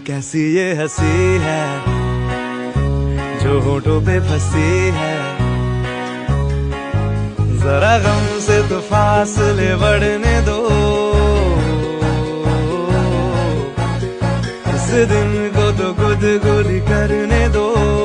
कैसी ये हंसी है जो होठों पे फंसी है, जरा गम से तो फासले बढ़ने दो, इस दिन को तो गुदगुदी करने दो।